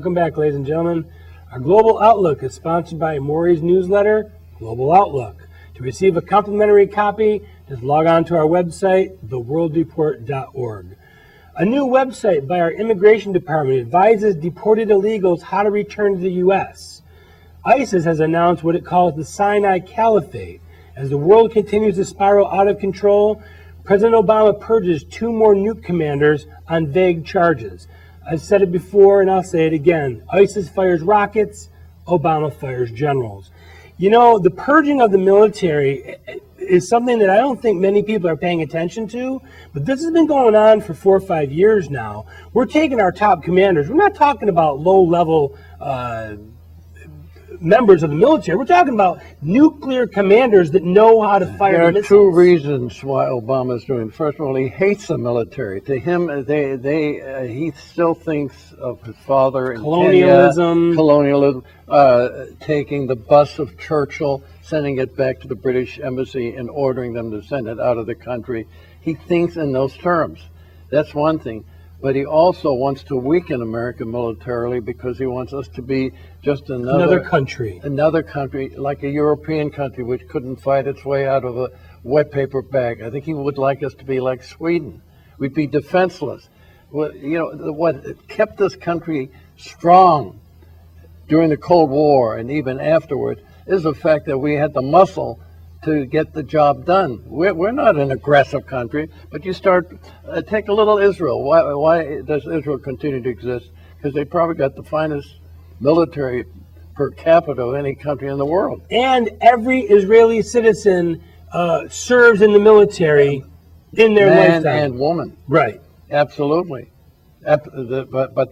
Welcome back, ladies and gentlemen. Our Global Outlook is sponsored by Maury's newsletter, Global Outlook. To receive a complimentary copy, just log on to our website, theworldreport.org. A new website by our immigration department advises deported illegals how to return to the U.S. ISIS has announced what it calls the Sinai Caliphate. As the world continues to spiral out of control, President Obama purges 2 more nuke commanders on vague charges. I've said it before and I'll say it again. ISIS fires rockets, Obama fires generals. You know, the purging of the military is something that I don't think many people are paying attention to, but this has been going on for 4 or 5 years now. We're taking our top commanders. We're not talking about low-level members of the military. We're talking about nuclear commanders that know how to fire missiles. There are 2 reasons why Obama is doing. First of all, he hates the military. To him, he still thinks of his father in colonialism, taking the bust of Churchill, sending it back to the British embassy, and ordering them to send it out of the country. He thinks in those terms. That's one thing. But he also wants to weaken America militarily because he wants us to be just another country, like a European country which couldn't fight its way out of a wet paper bag. I think he would like us to be like Sweden. We'd be defenseless. Well, you know, what kept this country strong during the Cold War and even afterward is the fact that we had the muscle to get the job done. We're not an aggressive country, but you start, take a little Israel. Why does Israel continue to exist? Because they probably got the finest military per capita of any country in the world. And every Israeli citizen serves in the military in their lifetime. Man and woman. Right. Absolutely. But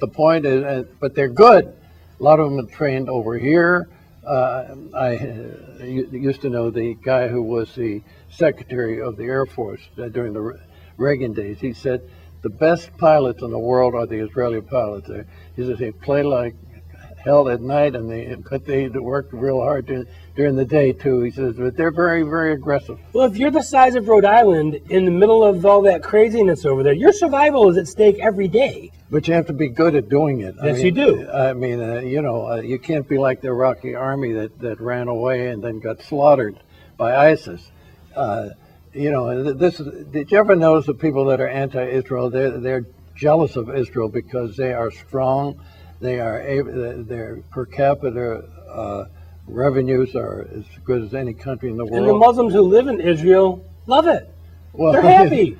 the point is, but they're good. A lot of them are trained over here. I used to know the guy who was the Secretary of the Air Force during the Reagan days. He said the best pilots in the world are the Israeli pilots. He says they play like hell at night, but they work real hard during the day too. He says, but they're very, very aggressive. Well, if you're the size of Rhode Island in the middle of all that craziness over there, your survival is at stake every day. But you have to be good at doing it. Yes, you do. I mean, you can't be like the Iraqi army that ran away and then got slaughtered by ISIS. Did you ever notice the people that are anti-Israel? They're jealous of Israel because they are strong. Their per capita revenues are as good as any country in the world. And the Muslims who live in Israel love it. Well, they're happy.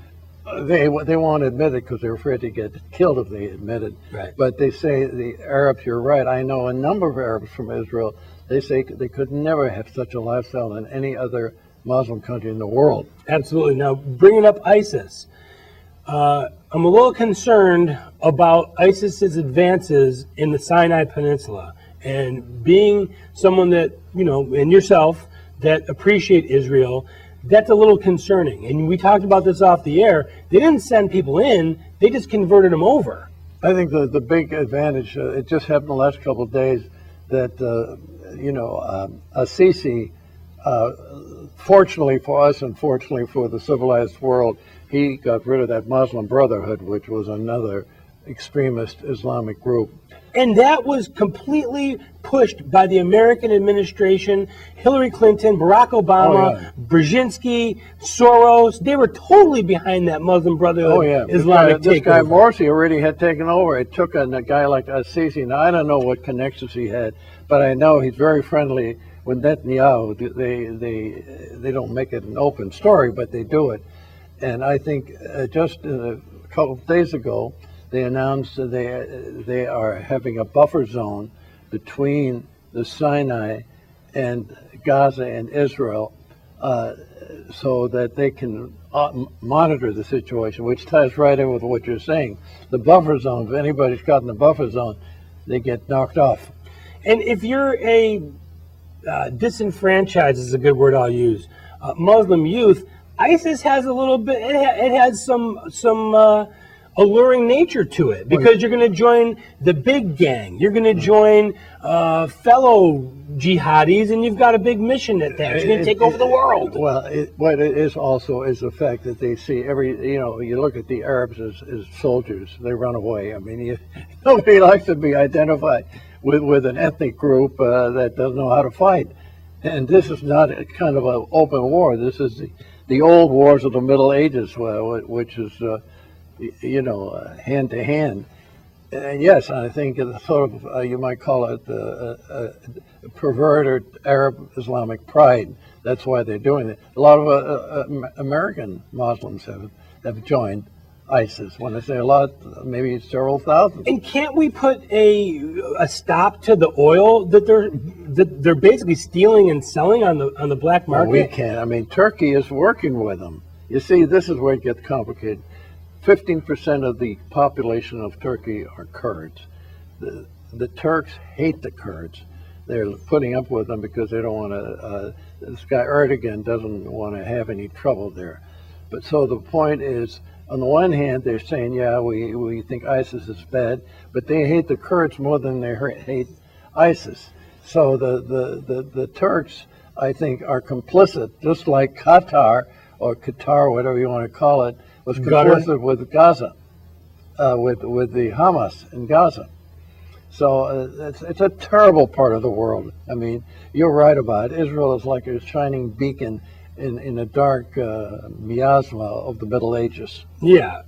They won't admit it because they're afraid to get killed if they admit it. Right. But they say the Arabs, you're right. I know a number of Arabs from Israel. They say they could never have such a lifestyle in any other Muslim country in the world. Absolutely. Now, bringing up ISIS, I'm a little concerned about ISIS's advances in the Sinai Peninsula. And being someone that, and yourself, that appreciate Israel, that's a little concerning. And we talked about this off the air. They didn't send people in, they just converted them over. I think the big advantage, it just happened the last couple of days, that, Assisi, fortunately for us and fortunately for the civilized world, he got rid of that Muslim Brotherhood, which was another extremist Islamic group. And that was completely pushed by the American administration, Hillary Clinton, Barack Obama, Brzezinski, Soros. They were totally behind that Muslim Brotherhood Islamic takeover. This guy Morsi already had taken over. It took a guy like Assisi. Now, I don't know what connections he had, but I know he's very friendly with Netanyahu. They don't make it an open story, but they do it. And I think just a couple of days ago, they announced that they are having a buffer zone between the Sinai and Gaza and Israel so that they can monitor the situation, which ties right in with what you're saying. The buffer zone, if anybody's caught in the buffer zone, they get knocked off. And if you're a disenfranchised is a good word I'll use, Muslim youth, ISIS has a little bit, it has some alluring nature to it, because you're going to join the big gang. You're going to join fellow jihadis, and you've got a big mission attached. You're going to take over the world. Well, what it is also is the fact that they see you look at the Arabs as soldiers. They run away. I mean, nobody likes to be identified with an ethnic group that doesn't know how to fight. And this is not a kind of an open war. This is the old wars of the Middle Ages, which is, hand to hand. And yes, I think it's sort of, you might call it a perverted Arab Islamic pride. That's why they're doing it. A lot of American Muslims have joined ISIS. When I say a lot, maybe it's several thousand. And can't we put a stop to the oil that they're basically stealing and selling on the black market? Well, we can't. I mean, Turkey is working with them. You see, this is where it gets complicated. 15% of the population of Turkey are Kurds. The Turks hate the Kurds. They're putting up with them because they don't want to. This guy Erdogan doesn't want to have any trouble there. But so the point is, on the one hand, they're saying, yeah, we think ISIS is bad, but they hate the Kurds more than they hate ISIS. So the Turks, I think, are complicit, just like Qatar, whatever you want to call it, was complicit with Gaza, with the Hamas in Gaza. So it's a terrible part of the world. I mean, you're right about it. Israel is like a shining beacon in the dark miasma of the Middle Ages. Yeah.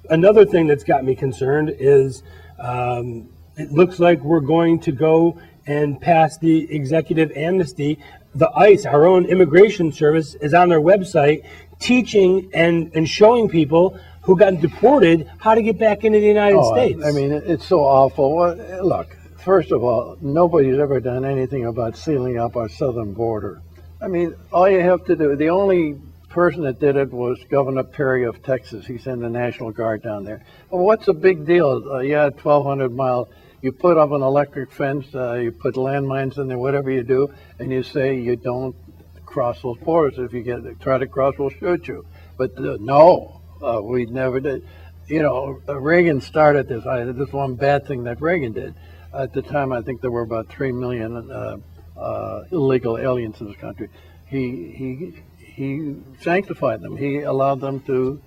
Another thing that's got me concerned is it looks like we're going to go and pass the executive amnesty. The ICE, our own immigration service, is on their website teaching and showing people who got deported how to get back into the United States. I mean, it's so awful. Well, look, first of all, nobody's ever done anything about sealing up our southern border. I mean, all you have to do, the only person that did it was Governor Perry of Texas. He sent the National Guard down there. Well, what's the big deal? 1,200 miles. You put up an electric fence, you put landmines in there, whatever you do, and you say you don't cross those borders. If you try to cross, we'll shoot you. But no, we never did. You know, Reagan started this. This one bad thing that Reagan did. At the time, I think there were about 3 million illegal aliens in this country. He sanctified them. He allowed them to,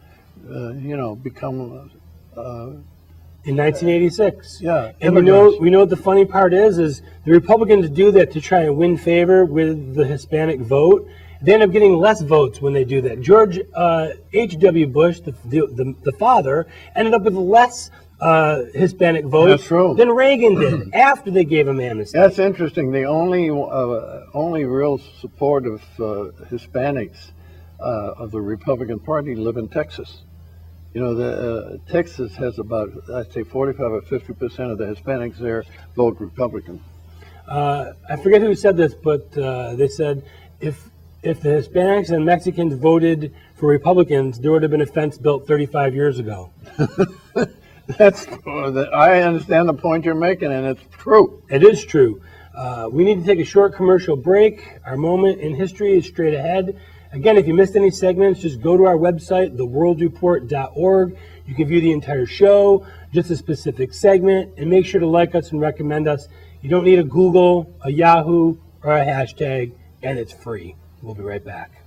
become. In 1986. Yeah. And we know what the funny part is the Republicans do that to try and win favor with the Hispanic vote. They end up getting less votes when they do that. George H.W. Bush, the father, ended up with less Hispanic votes than Reagan did after they gave him amnesty. That's interesting. The only real support of Hispanics of the Republican Party live in Texas. You know, Texas has about, I'd say, 45 or 50% of the Hispanics there vote Republican. I forget who said this, but they said if the Hispanics and Mexicans voted for Republicans, there would have been a fence built 35 years ago. I understand the point you're making, and it's true. It is true. We need to take a short commercial break. Our moment in history is straight ahead. Again, if you missed any segments, just go to our website, theworldreport.org. You can view the entire show, just a specific segment, and make sure to like us and recommend us. You don't need a Google, a Yahoo, or a hashtag, and it's free. We'll be right back.